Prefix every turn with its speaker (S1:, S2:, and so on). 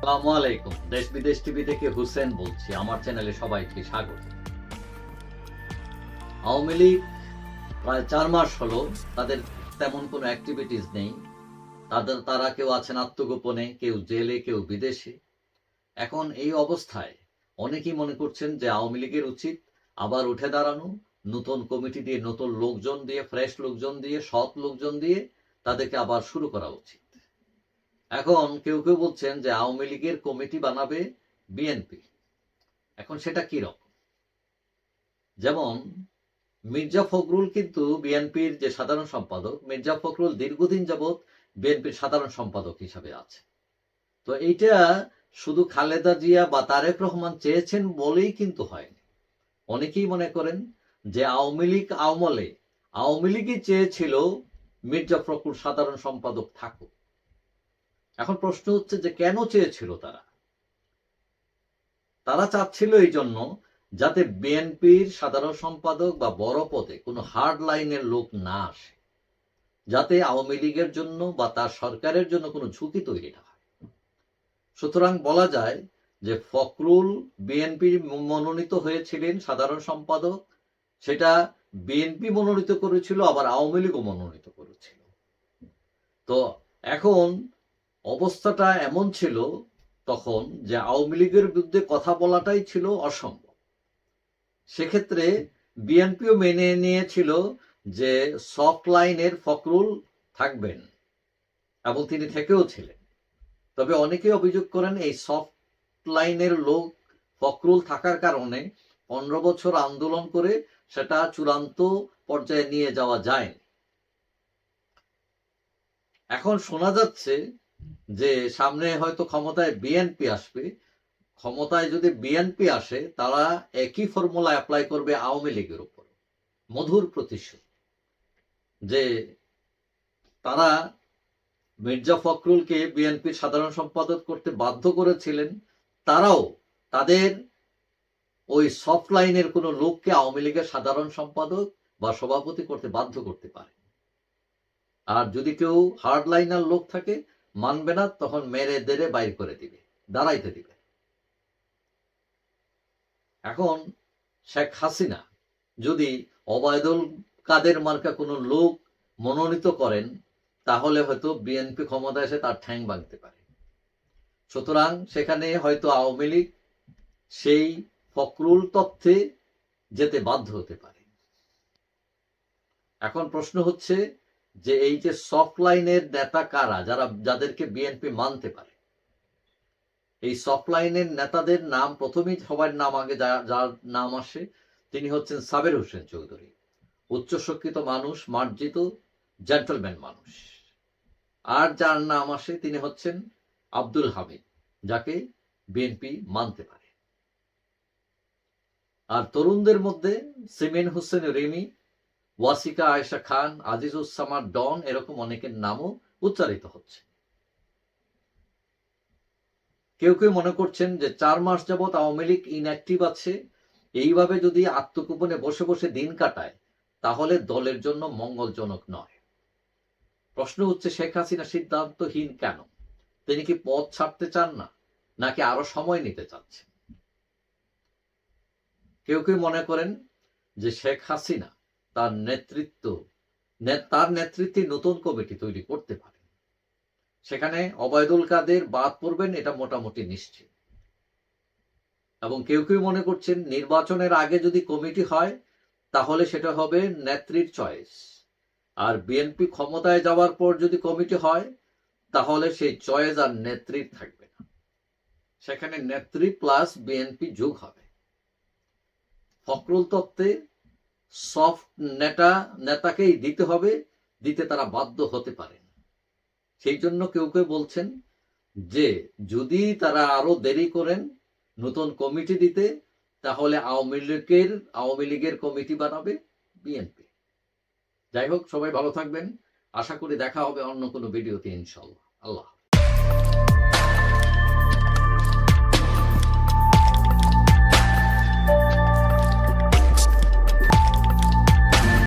S1: আসসালামু আলাইকুম। দেশ বিদেশ টিভি থেকে হুসেন বলছি। আমার চ্যানেলে সবাইকে স্বাগত। আওয়ামী লীগ প্রায় ৪ মাস হলো তাদের তেমন কোনো অ্যাক্টিভিটিস নেই। তারা কেউ আছেন আত্মগোপনে, কেউ জেলে, কেউ বিদেশে। এখন এই অবস্থায় অনেকেই মনে করছেন যে আওয়ামী লীগের উচিত আবার উঠে দাঁড়ানো, নতুন কমিটি দিয়ে, নতুন লোকজন দিয়ে, ফ্রেশ লোকজন দিয়ে, সৎ লোকজন দিয়ে তাদেরকে আবার শুরু করা উচিত। এখন কেউ বলছেন যে আওয়ামী লীগের কমিটি বানাবে বিএনপি। এখন সেটা কি রকম? যেমন মির্জা ফখরুল কিন্তু বিএনপির যে সাধারণ সম্পাদক, মির্জা ফখরুল দীর্ঘদিন যাবৎ বিএনপির সাধারণ সম্পাদক হিসাবে আছে। তো এইটা শুধু খালেদা জিয়া বা তারেক রহমান চেয়েছেন বলেই কিন্তু হয়নি। অনেকেই মনে করেন যে আওয়ামী লীগ আমলে আওয়ামী লীগই চেয়েছিল মির্জা ফখরুল সাধারণ সম্পাদক থাকুক। এখন প্রশ্ন হচ্ছে যে কেন চেয়েছিল তারা চাচ্ছিল এই জন্য যাতে বিএনপির সাধারণ সম্পাদক বা বড় পদে কোনো হার্ড লাইনের লোক না আসে, যাতে আওয়ামী লীগের জন্য বা তার সরকারের জন্য কোনো ঝুঁকি তৈরি না হয়। সুতরাং বলা যায় যে ফখরুল বিএনপির মনোনীত হয়েছিলেন সাধারণ সম্পাদক, সেটা বিএনপি মনোনীত করেছিল, আবার আওয়ামী লীগও মনোনীত করেছিল। তো এখন অবস্থাটা এমন ছিল তখন যে আওয়ামী লীগের বিরুদ্ধে কথা বলাটাই ছিল অসম্ভব। সেক্ষেত্রে বিএনপিও মেনে নিয়েছিল যে সফট লাইনের ফখরুল থাকবেন, এবং তিনি থেকেও ছিলেন। তবে অনেকে অভিযোগ করেন এই সফট লাইনের লোক ফখরুল থাকার কারণে 15 বছর আন্দোলন করে সেটা চূড়ান্ত পর্যায়ে নিয়ে যাওয়া যায়নি। এখন শোনা যাচ্ছে যে সামনে হয়তো ক্ষমতায় বিএনপি আসবে। ক্ষমতায় যদি বিএনপি আসে, তারা একই ফর্মুলা অ্যাপ্লাই করবে আওয়ামী লীগের উপর। মধুর প্রতিশ্রুতি যে তারা মির্জা ফখরুলকে বিএনপির সাধারণ সম্পাদক করতে বাধ্য করেছিলেন, তারাও তাদের ওই সফট লাইনের কোনো লোককে আওয়ামী লীগের সাধারণ সম্পাদক বা সভাপতি করতে বাধ্য করতে পারে। আর যদি কেউ হার্ড লাইনার লোক থাকে, মানবে না, তখন মেরে দেরে বাইর করে দিবে, দাঁড়াইতে দিবে। এখন শেখ হাসিনা যদি ওবায়দুল কাদের মার্কা কোনো লোক মনোনীত করেন, তাহলে হয়তো বিএনপি ক্ষমতায় এসে তার ঠ্যাং ভাঙতে পারে। সুতরাং সেখানে হয়তো আওয়ামী লীগ সেই ফখরুল তথ্যে যেতে বাধ্য হতে পারে। এখন প্রশ্ন হচ্ছে যে এই যে সফট লাইনের নেতা কারা, যাদেরকে বিএনপি মানতে পারে। এই সফট লাইনের নেতাদের নাম প্রথমেই সবার নাম আগে যার নাম আসে, তিনি হচ্ছেন সাবের হোসেন চৌধুরী। উচ্চশিক্ষিত মানুষ, মার্জিত জেন্টলম্যান মানুষ। আর যার নাম আসে তিনি হচ্ছেন আব্দুল হামিদ, যাকে বিএনপি মানতে পারে। আর তরুণদের মধ্যে সিমেন হোসেন রিমি, ওয়াসিকা আয়েশা খান, আজিজুজ্জামান ডন, এরকম অনেকের নামও উচ্চারিত হচ্ছে। কেউ মনে করছেন যে 4 মাস যাবৎ আওয়ামী লীগ ইনঅ্যাক্টিভ আছে, এইভাবে যদি আত্মগোপনে বসে বসে দিন কাটায়, তাহলে দলের জন্য মঙ্গলজনক নয়। প্রশ্ন হচ্ছে শেখ হাসিনা সিদ্ধান্তহীন কেন? তিনি কি পদ ছাড়তে চান না, নাকি আরো সময় নিতে চাচ্ছেন? কেউ মনে করেন যে শেখ হাসিনা তার নেতৃত্বে নতুন কমিটি তৈরি করতে পারে, সেখানে ওবায়দুল কাদের বাদ পড়বেন, এটা মোটামুটি নিশ্চিত। এবং কেউ মনে করছেন নির্বাচনের আগে যদি কমিটি হয়, তাহলে সেটা হবে নেত্রীর চয়েস। আর বিএনপি ক্ষমতায় যাওয়ার পর যদি কমিটি হয়, তাহলে সেই চয়েস আর নেত্রীর থাকবে না, সেখানে নেত্রী প্লাস বিএনপি যোগ হবে। ফখরুল তত্ত্বে সফট নেতাকেই দিতে হবে, দিতে তারা বাধ্য হতে পারেন। সেই জন্য কেউ বলছেন যে যদি তারা আরো দেরি করেন নতুন কমিটি দিতে, তাহলে আওয়ামী লীগের কমিটি বানাবে বিএনপি। যাই হোক, সবাই ভালো থাকবেন। আশা করি দেখা হবে অন্য কোনো ভিডিওতে, ইনশাআল্লাহ। আল্লাহ।